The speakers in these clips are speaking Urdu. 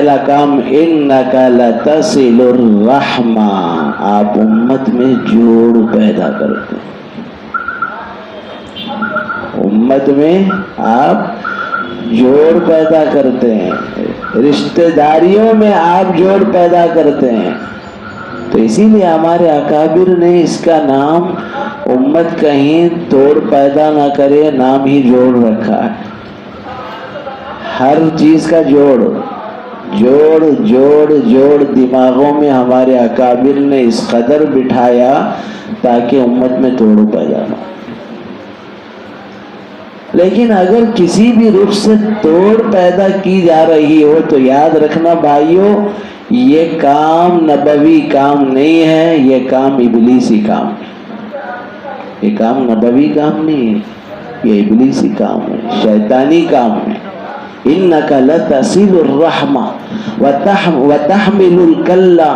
پہلا کام انکا لتصل الرحمہ، آپ امت میں جوڑ پیدا کرتے ہیں، امت میں آپ جوڑ پیدا کرتے ہیں، رشتہ داریوں میں آپ جوڑ پیدا کرتے ہیں۔ تو اسی لیے ہمارے اکابر نے اس کا نام امت کہیں توڑ پیدا نہ کرے، نام ہی جوڑ رکھا ہے۔ ہر چیز کا جوڑ جوڑ جوڑ جوڑ دماغوں میں ہمارے اکابر نے اس قدر بٹھایا تاکہ امت میں توڑ پیدا نہ ہو۔ لیکن اگر کسی بھی رخ سے توڑ پیدا کی جا رہی ہو تو یاد رکھنا بھائیو، یہ کام نبوی کام نہیں ہے، یہ کام ابلیسی کام ہے۔ یہ کام نبوی کام نہیں ہے، یہ ابلیسی کام ہے، شیطانی کام ہے۔ اِنَّكَ لَتَصِلُ الرَّحْمَةَ وَتَحْمِلُ الْكَلَّةَ،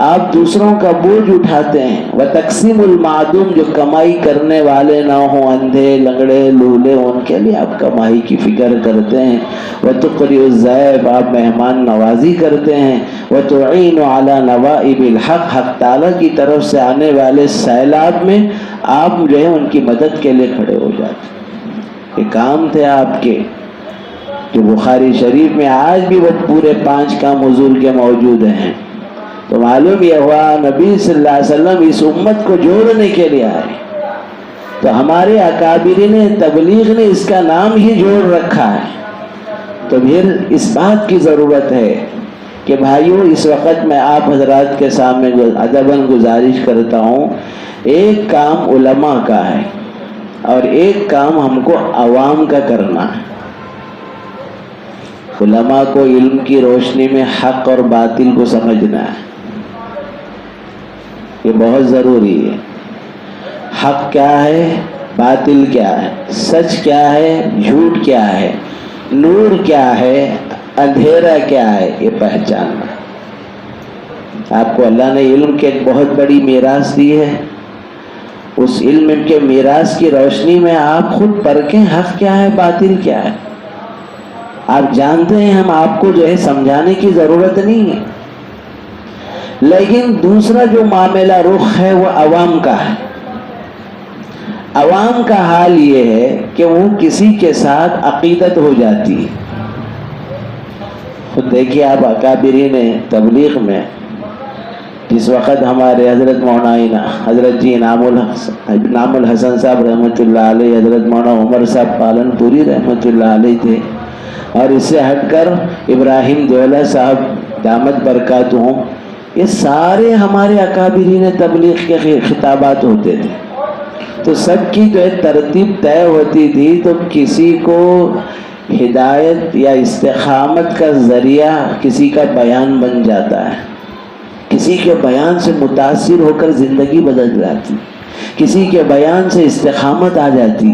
آپ دوسروں کا بوجھ اٹھاتے ہیں۔ وَتَقْسِمُ الْمَعْدُومَ، جو کمائی کرنے والے نہ ہوں، اندھے لنگڑے لولے، ان کے لیے آپ کمائی کی فکر کرتے ہیں۔ وَتُقْرِئُ الضَّيْفَ، آپ مہمان نوازی کرتے ہیں۔ وَتُعِينُ عَلَى نَوَائِبِ الْحَقِّ، حق تعالیٰ کی طرف سے آنے والے سیلاب میں آپ جو ہے ان کی مدد کے لیے کھڑے ہو جاتے ہیں۔ یہ کام تھے آپ کے، جو بخاری شریف میں آج بھی وہ پورے 5 کام حضور کے موجود ہیں۔ تو معلوم یہ ہوا نبی صلی اللہ علیہ وسلم اس امت کو جوڑنے کے لیے آئے، تو ہمارے اکابرین تبلیغ نے اس کا نام ہی جوڑ رکھا ہے۔ تو پھر اس بات کی ضرورت ہے کہ بھائیو، اس وقت میں آپ حضرات کے سامنے ادباً گزارش کرتا ہوں، ایک کام علماء کا ہے اور ایک کام ہم کو عوام کا کرنا ہے۔ علماء کو علم کی روشنی میں حق اور باطل کو سمجھنا ہے، یہ بہت ضروری ہے۔ حق کیا ہے، باطل کیا ہے، سچ کیا ہے، جھوٹ کیا ہے، نور کیا ہے، اندھیرا کیا ہے، یہ پہچاننا ہے۔ آپ کو اللہ نے علم کی ایک بہت بڑی میراث دی ہے، اس علم کے میراث کی روشنی میں آپ خود پرکھیں حق کیا ہے، باطل کیا ہے۔ آپ جانتے ہیں ہم آپ کو جو ہے سمجھانے کی ضرورت نہیں ہے، لیکن دوسرا جو معاملہ رخ ہے وہ عوام کا ہے۔ عوام کا حال یہ ہے کہ وہ کسی کے ساتھ عقیدت ہو جاتی ہے۔ خود دیکھیے آپ اکابرین تبلیغ میں جس وقت ہمارے حضرت مولانا حضرت جی انعام الحسن صاحب رحمۃ اللہ علیہ، حضرت مولانا عمر صاحب پالن پوری رحمۃ اللہ علیہ تھے، اور اس سے ہٹ کر ابراہیم دیولہ صاحب دامت برکاتہم، یہ سارے ہمارے اکابرین تبلیغ کے خطابات ہوتے تھے۔ تو سب کی جو ہے ترتیب طے ہوتی تھی، تو کسی کو ہدایت یا استقامت کا ذریعہ کسی کا بیان بن جاتا ہے، کسی کے بیان سے متاثر ہو کر زندگی بدل جاتی، کسی کے بیان سے استقامت آ جاتی،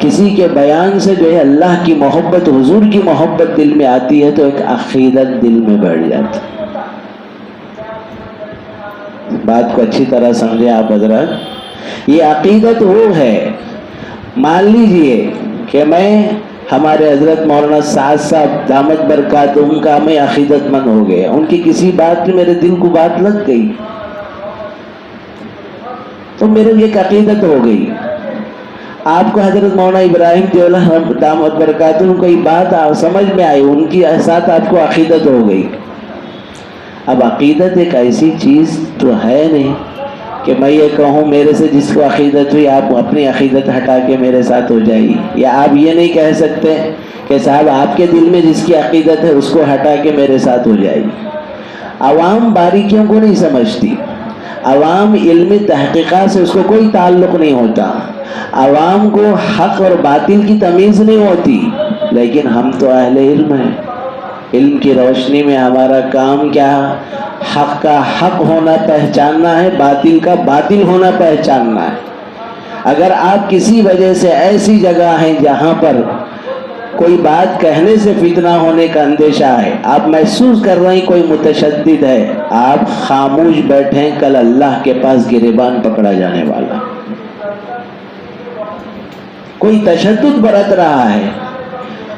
کسی کے بیان سے جو ہے اللہ کی محبت، حضور کی محبت دل میں آتی ہے، تو ایک عقیدت دل میں بیٹھ جاتی۔ بات کو اچھی طرح سمجھیں آپ حضرات، یہ عقیدت وہ ہے، مان لیجئے کہ میں ہمارے حضرت مولانا سعد صاحب دامت برکاتہم کا میں عقیدت مند ہو گیا، ان کی کسی بات میں میرے دل کو بات لگ گئی تو میرے لیے ایک عقیدت ہو گئی۔ آپ کو حضرت مولانا ابراہیم دیولہ دامت برکاتہم کوئی بات سمجھ میں آئی، ان کی ساتھ آپ کو عقیدت ہو گئی۔ اب عقیدت ایک ایسی چیز تو ہے نہیں کہ میں یہ کہوں میرے سے جس کو عقیدت ہوئی آپ اپنی عقیدت ہٹا کے میرے ساتھ ہو جائیے، یا آپ یہ نہیں کہہ سکتے کہ صاحب آپ کے دل میں جس کی عقیدت ہے اس کو ہٹا کے میرے ساتھ ہو جائیے۔ عوام باریکیوں کو نہیں سمجھتی، عوام علمی تحقیقات سے اس کو کوئی تعلق نہیں ہوتا، عوام کو حق اور باطل کی تمیز نہیں ہوتی، لیکن ہم تو اہل علم ہیں۔ علم کی روشنی میں ہمارا کام کیا، حق کا حق ہونا پہچاننا ہے، باطل کا باطل ہونا پہچاننا ہے۔ اگر آپ کسی وجہ سے ایسی جگہ ہیں جہاں پر کوئی بات کہنے سے فتنہ ہونے کا اندیشہ ہے، آپ محسوس کر رہے ہیں کوئی متشدد ہے، آپ خاموش بیٹھیں، کل اللہ کے پاس گریبان پکڑا جانے والا۔ کوئی تشدد برت رہا ہے،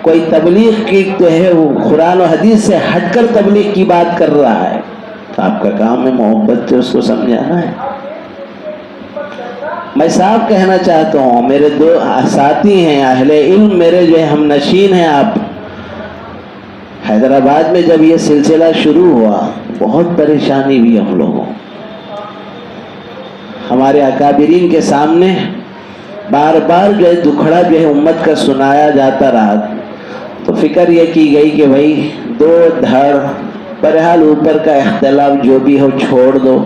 کوئی تبلیغ کی تو ہے وہ قرآن و حدیث سے ہٹ کر تبلیغ کی بات کر رہا ہے، تو آپ کا کام ہے محبت سے اس کو سمجھانا ہے۔ میں صاحب کہنا چاہتا ہوں، میرے دو ساتھی ہیں اہل علم، میرے جو ہے ہم نشین ہیں آپ، حیدرآباد میں جب یہ سلسلہ شروع ہوا بہت پریشانی ہوئی ہم لوگوں، ہمارے اکابرین کے سامنے بار بار جو ہے دکھڑا جو ہے امت کا سنایا جاتا رہا، تو فکر یہ کی گئی کہ بھائی دو دھڑ، بہرحال اوپر کا اختلاف جو بھی ہو چھوڑ دو،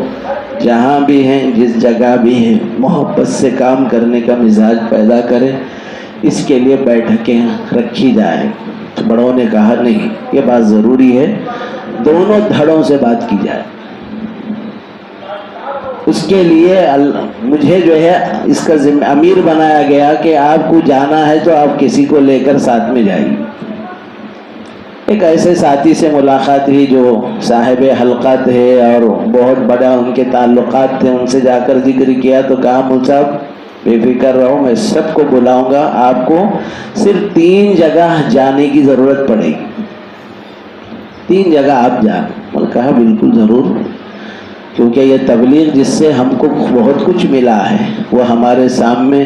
جہاں بھی ہیں جس جگہ بھی ہیں محبت سے کام کرنے کا مزاج پیدا کرے، اس کے لیے بیٹھکیں رکھی جائیں۔ تو بڑوں نے کہا نہیں، یہ بات ضروری ہے، دونوں دھڑوں سے بات کی جائے۔ اس کے لیے مجھے جو ہے اس کا امیر بنایا گیا کہ آپ کو جانا ہے تو آپ کسی کو لے کر ساتھ میں جائیے۔ ایک ایسے ساتھی سے ملاقات ہوئی جو صاحب حلقہ تھے اور بہت بڑا ان کے تعلقات تھے، ان سے جا کر ذکر کیا تو کہا مول صاحب بے فکر رہو، میں سب کو بلاؤں گا، آپ کو صرف 3 جگہ جانے کی ضرورت پڑے گی، 3 جگہ آپ جانا۔ میں نے کہا بالکل ضرور، کیونکہ یہ تبلیغ جس سے ہم کو بہت کچھ ملا ہے وہ ہمارے سامنے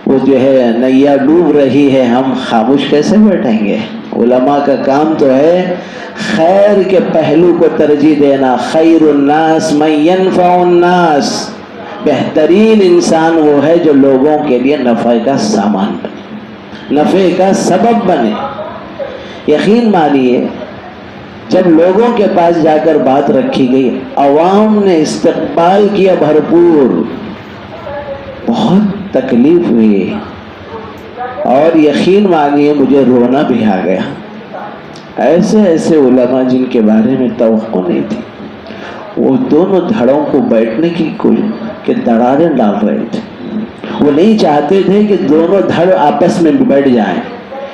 وہ جو ہے نیا ڈوب رہی ہے، ہم خاموش کیسے بیٹھیں گے؟ علماء کا کام تو ہے خیر کے پہلو کو ترجیح دینا، خیر الناس من ینفع الناس، بہترین انسان وہ ہے جو لوگوں کے لیے نفع کا سامان بنے، نفع کا سبب بنے۔ یقین مانیے جب لوگوں کے پاس جا کر بات رکھی گئی، عوام نے استقبال کیا بھرپور، بہت تکلیف ہوئی، اور یقین مانیے مجھے رونا بھی آ گیا۔ ایسے ایسے علماء جن کے بارے میں توقع نہیں تھی، وہ دونوں دھڑوں کو بیٹھنے کی کہ دراڑیں ڈال رہے تھے، وہ نہیں چاہتے تھے کہ دونوں دھڑ آپس میں بیٹھ جائیں۔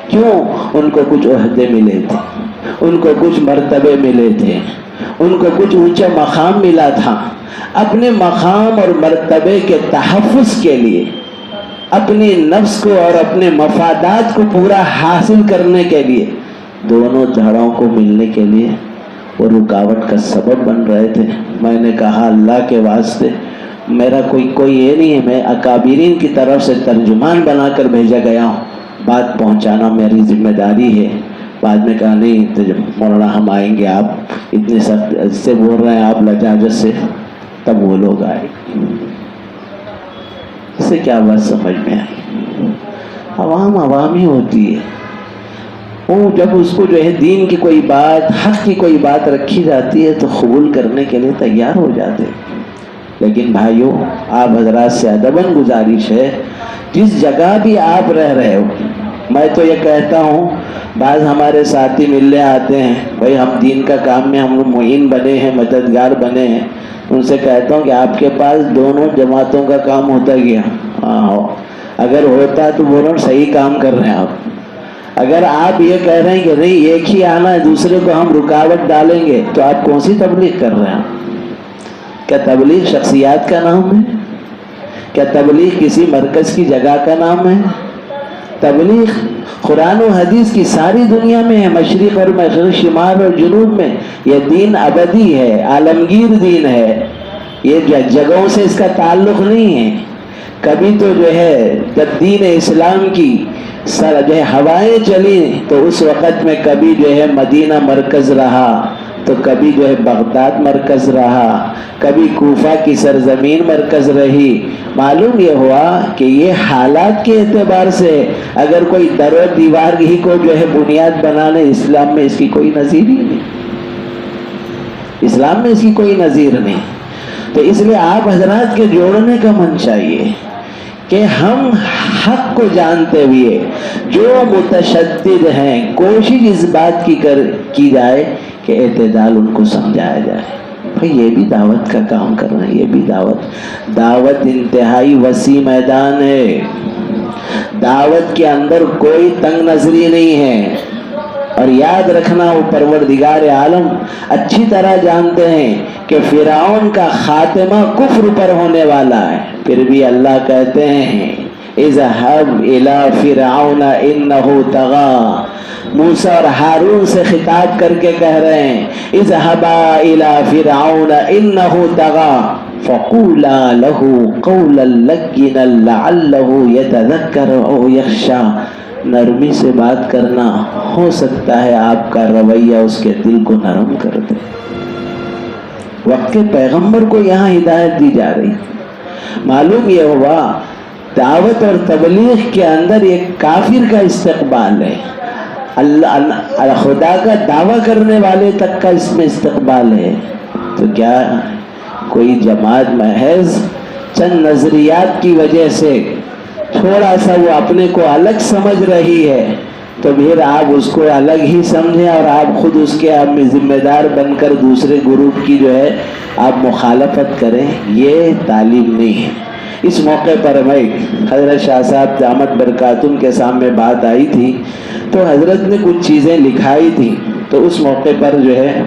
کیوں؟ ان کو کچھ عہدے ملے تھے، ان کو کچھ مرتبے ملے تھے، ان کو کچھ اونچا مقام ملا تھا۔ اپنے مقام اور مرتبے کے تحفظ کے لیے، اپنی نفس کو اور اپنے مفادات کو پورا حاصل کرنے کے لیے، دونوں دھڑوں کو ملنے کے لیے وہ رکاوٹ کا سبب بن رہے تھے۔ میں نے کہا اللہ کے واسطے میرا کوئی یہ نہیں ہے، میں اکابرین کی طرف سے ترجمان بنا کر بھیجا گیا ہوں، بات پہنچانا میری ذمہ داری ہے۔ بعد میں کہا نہیں تو مولانا ہم آئیں گے، آپ اتنے سخت سے بول رہے ہیں، آپ لجاجت سے، تب وہ لوگ آئے۔ اس سے کیا بات سمجھ میں آئی؟ عوام ہی ہوتی ہے، وہ جب اس کو جو ہے دین کی کوئی بات، حق کی کوئی بات رکھی جاتی ہے تو قبول کرنے کے لیے تیار ہو جاتے ہیں۔ لیکن بھائیوں، آپ حضرات سے ادباً گزارش ہے، جس جگہ بھی آپ رہ رہے ہو، میں تو یہ کہتا ہوں، بعض ہمارے ساتھی ملنے آتے ہیں، بھائی ہم دین کا کام میں ہم معین بنے ہیں، مددگار بنے ہیں، ان سے کہتا ہوں کہ آپ کے پاس دونوں جماعتوں کا کام ہوتا گیا؟ اگر ہوتا تو بولو صحیح کام کر رہے ہیں آپ۔ اگر آپ یہ کہہ رہے ہیں کہ نہیں ایک ہی آنا ہے، دوسرے کو ہم رکاوٹ ڈالیں گے، تو آپ کون سی تبلیغ کر رہے ہیں؟ کیا تبلیغ شخصیات کا نام ہے؟ کیا تبلیغ کسی مرکز کی جگہ کا نام ہے؟ تبلیغ قرآن و حدیث کی ساری دنیا میں ہے، مشرق اور مغرب، شمال اور جنوب میں۔ یہ دین ابدی ہے، عالمگیر دین ہے، یہ جگہوں سے اس کا تعلق نہیں ہے۔ کبھی تو جو ہے جب دین اسلام کی جو ہے ہوائیں چلی تو اس وقت میں کبھی جو ہے مدینہ مرکز رہا، تو کبھی جو ہے بغداد مرکز رہا، کبھی کوفہ کی سرزمین مرکز رہی۔ معلوم یہ ہوا کہ یہ حالات کے اعتبار سے اگر کوئی در و دیوار ہی کو جو ہے بنیاد بنانے، اسلام میں اس کی کوئی نظیر ہی نہیں، اسلام میں اس کی کوئی نظیر نہیں۔ تو اس لیے آپ حضرات کے جوڑنے کا من چاہیے کہ ہم حق کو جانتے ہوئے جو متشدد ہیں، کوشش اس بات کی جائے کہ اعتدال ان کو سمجھایا جائے۔ بھئی یہ بھی دعوت کا کام کرنا ہے، یہ بھی دعوت انتہائی وسیع میدان ہے۔ دعوت کے اندر کوئی تنگ نظری نہیں ہے، اور یاد رکھنا وہ پروردگار عالم اچھی طرح جانتے ہیں کہ فرعون کا خاتمہ کفر پر ہونے والا ہے، پھر بھی اللہ کہتے ہیں اذهب الى فرعون انه طغى، موسیٰ اور ہارون سے خطاب کر کے کہہ رہے ہیں اذهبا الى فرعون انه طغى فقولا له قولا لينا لعله يتذكر او يخشى. نرمی سے بات کرنا، ہو سکتا ہے آپ کا رویہ اس کے دل کو نرم کر دے. وقت کے پیغمبر کو یہاں ہدایت دی جا رہی. معلوم یہ ہوا دعوت اور تبلیغ کے اندر ایک کافر کا استقبال ہے، اللہ خدا کا دعویٰ کرنے والے تک کا اس میں استقبال ہے. تو کیا کوئی جماعت محض چند نظریات کی وجہ سے تھوڑا سا وہ اپنے کو الگ سمجھ رہی ہے تو پھر آپ اس کو الگ ہی سمجھیں اور آپ خود اس کے آپ میں ذمہ دار بن کر دوسرے گروپ کی جو ہے آپ مخالفت کریں؟ یہ تعلیم نہیں ہے. اس موقع پر میں حضرت شاہ صاحب دامت برکاتہم کے سامنے بات آئی تھی تو حضرت نے کچھ چیزیں لکھائی تھی، تو اس موقع پر جو ہے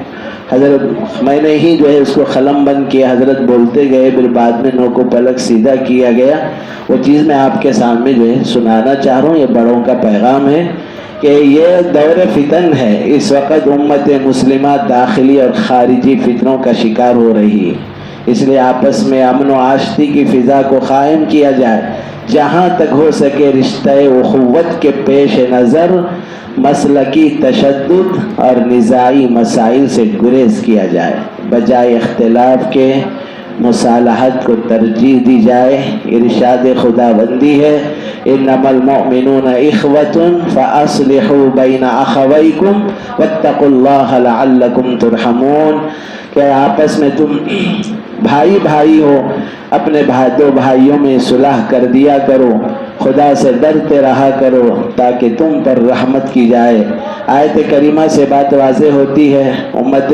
حضرت میں نے ہی جو ہے اس کو قلم بند کیا، حضرت بولتے گئے، پھر بعد میں نو کو پلک سیدھا کیا گیا. وہ چیز میں آپ کے سامنے جو ہے سنانا چاہ رہا ہوں. یہ بڑوں کا پیغام ہے کہ یہ دور فتن ہے. اس وقت امت مسلمہ داخلی اور خارجی فتنوں کا شکار ہو رہی ہے، اس لیے آپس میں امن و آشتی کی فضا کو قائم کیا جائے. جہاں تک ہو سکے رشتہ اخوت کے پیش نظر مسلکی تشدد اور نزاعی مسائل سے گریز کیا جائے، بجائے اختلاف کے مصالحت کو ترجیح دی جائے. ارشاد خدا بندی ہے انما المؤمنون اخوۃ فاصلحوا بین اخویکم واتقوا اللہ لعلکم ترحمون. کہ آپس میں تم بھائی بھائی ہو، اپنے دو بھائیوں میں صلح کر دیا کرو، خدا سے ڈرتے رہا کرو تاکہ تم پر رحمت کی جائے. آیت کریمہ سے بات واضح ہوتی ہے امت